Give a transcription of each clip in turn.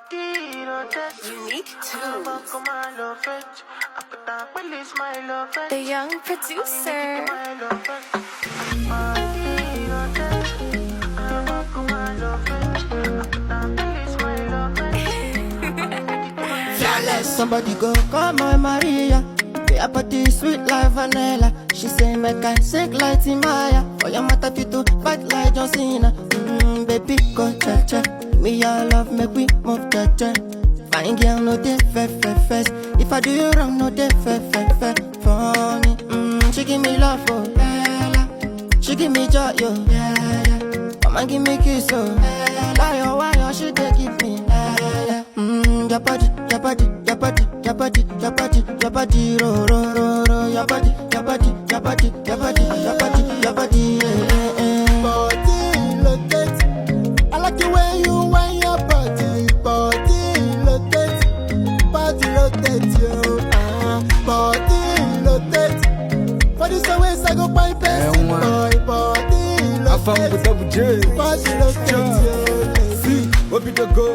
Unique the young producer. Somebody go call my Maria. Your body sweet like vanilla. She say make I sing like Timaya. For your mata fit to fight like John Cena. Baby go cha-cha. Me your love make we move cha-cha. Fine girl no dey fe. If I do you wrong no dey fe. For me, she give me love oh yeah. She give me joy yo yeah. Come and give me kiss oh yeah. Why she dey give me yeah. Your body, ro. Your body, yeah. Body rotate. I like the way you wind your body. Body rotate, yo. Body rotate. For this always I go buy best boy. Body rotate, yo. See, what be the go?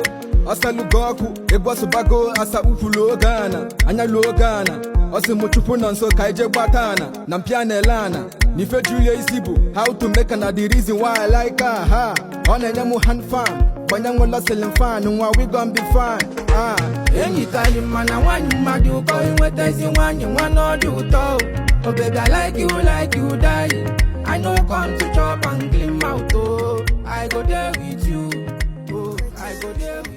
Asa lugoku, egwasu bago, asa ufulo Ghana, anya lo Ghana. Ose muchupu nonso kaije batana, nampiane lana. Nife Julia isibu, how to make an the reason why I like her. Ha, on a nyamu hand farm, banyango la selling fan, and we gon' be fine. Any kind of man, I want you, man, you going with us, you want not do to. Oh, baby, I like you, die. I know come to chop and clean out, oh. I go there with you, oh, I go there with you.